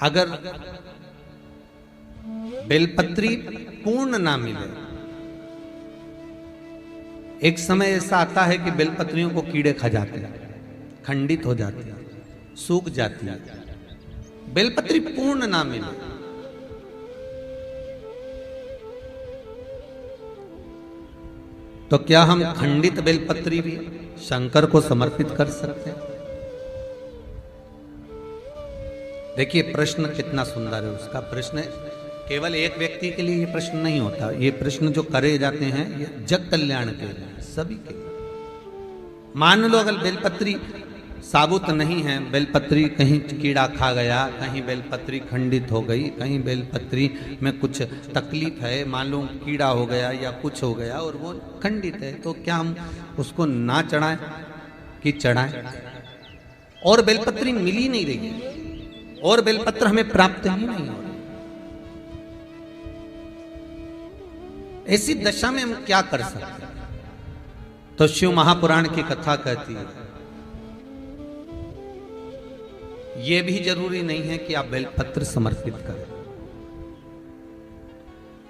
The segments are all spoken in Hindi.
अगर बेलपत्री पूर्ण ना मिले, एक समय ऐसा आता है कि बेलपत्रियों को कीड़े खा जाते हैं, खंडित हो जाती है, सूख जाती है। बेलपत्री पूर्ण ना मिले तो क्या हम खंडित बेलपत्री भी शंकर को समर्पित कर सकते हैं? देखिए प्रश्न कितना सुंदर है। उसका प्रश्न केवल एक व्यक्ति के लिए ये प्रश्न नहीं होता, ये प्रश्न जो करे जाते हैं ये जग कल्याण के लिए, सभी के लिए। मान लो अगर बेलपत्री साबुत नहीं है, बेलपत्री कहीं कीड़ा खा गया, कहीं बेलपत्री खंडित हो गई, कहीं बेलपत्री में कुछ तकलीफ है, मान लो कीड़ा हो गया या कुछ हो गया और वो खंडित है, तो क्या हम उसको ना चढ़ाएं कि चढ़ाएं? और बेलपत्री मिल ही नहीं रही है और बेलपत्र हमें प्राप्त ही नहीं हो रही, ऐसी दशा में हम क्या कर सकते हैं? तो शिव महापुराण की कथा कहती है यह भी जरूरी नहीं है कि आप बेलपत्र समर्पित करें।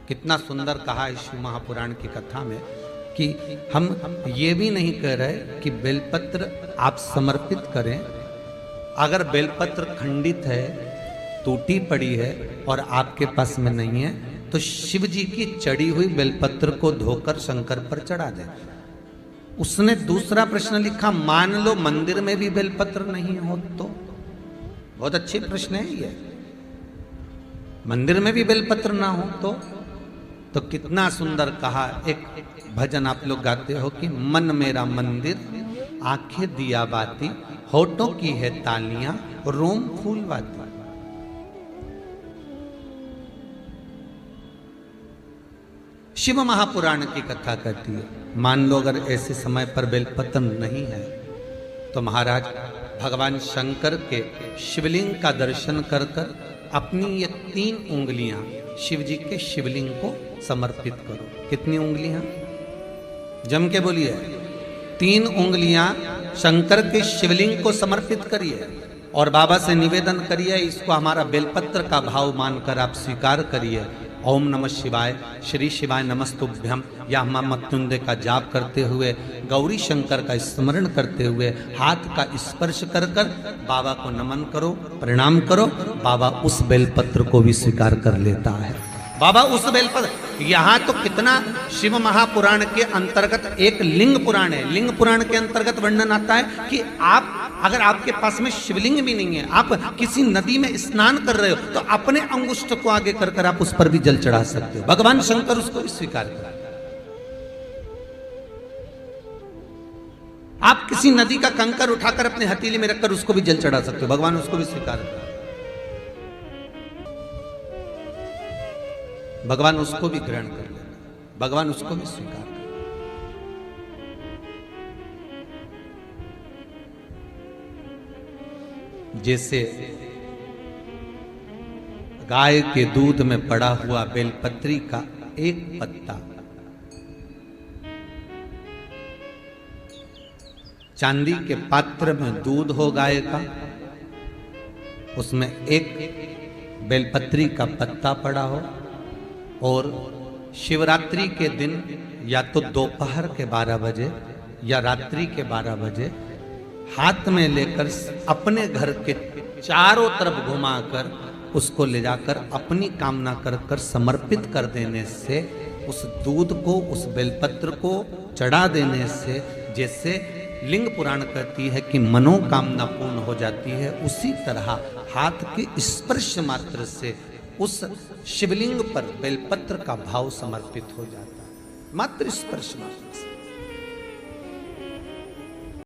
कितना सुंदर कहा है शिव महापुराण की कथा में कि हम ये भी नहीं कह रहे कि बेलपत्र आप समर्पित करें। अगर बेलपत्र खंडित है, टूटी पड़ी है और आपके पास में नहीं है तो शिव जी की चढ़ी हुई बेलपत्र को धोकर शंकर पर चढ़ा दें। उसने दूसरा प्रश्न लिखा, मान लो मंदिर में भी बेलपत्र नहीं हो तो? बहुत अच्छे प्रश्न है ये। मंदिर में भी बेलपत्र ना हो तो कितना सुंदर कहा। एक भजन आप लोग गाते हो कि मन मेरा मंदिर, आंखें दिया बाती, होठों की है तालियां, रोम फूलवाती। शिव महापुराण की कथा कहती है मान लो अगर ऐसे समय पर बेलपत्र नहीं है तो महाराज भगवान शंकर के शिवलिंग का दर्शन कर कर अपनी ये 3 उंगलियां शिव जी के शिवलिंग को समर्पित करो। कितनी उंगलियां? जम के बोलिए। 3 उंगलियां शंकर के शिवलिंग को समर्पित करिए और बाबा से निवेदन करिए, इसको हमारा बेलपत्र का भाव मानकर आप स्वीकार करिए। ओम नमः शिवाय, श्री शिवाय नमस्तुभ्यम या मृत्युंजय का जाप करते हुए, गौरी शंकर का स्मरण करते हुए हाथ का स्पर्श कर कर बाबा को नमन करो, प्रणाम करो। बाबा उस बेलपत्र को भी स्वीकार कर लेता है। बाबा उस बेलपत्र, यहाँ तो कितना शिव महापुराण के अंतर्गत एक लिंग पुराण है। लिंग पुराण के अंतर्गत वर्णन आता है कि आप अगर आपके पास में शिवलिंग भी नहीं है, आप किसी नदी में स्नान कर रहे हो तो अपने अंगुष्ठ को आगे कर कर आप उस पर भी जल चढ़ा सकते हो। भगवान शंकर उसको भी स्वीकार कर। आप किसी नदी का कंकर उठाकर अपने हथेली में रखकर उसको भी जल चढ़ा सकते हो, भगवान उसको भी स्वीकार कर। भगवान उसको भी ग्रहण कर लेना, भगवान उसको भी स्वीकार कर। जैसे गाय के दूध में पड़ा हुआ बेलपत्री का एक पत्ता चांदी के पात्र में दूध हो गाय का, उसमें एक बेलपत्री का पत्ता पड़ा हो और शिवरात्रि के दिन या तो दोपहर के 12 बजे या रात्रि के 12 बजे हाथ में लेकर अपने घर के चारों तरफ घुमाकर उसको ले जाकर अपनी कामना कर कर समर्पित कर देने से, उस दूध को, उस बेलपत्र को चढ़ा देने से जैसे लिंग पुराण कहती है कि मनोकामना पूर्ण हो जाती है, उसी तरह हाथ के स्पर्श मात्र से उस शिवलिंग पर बेलपत्र का भाव समर्पित हो जाता है। मात्र स्पर्श मात्र से।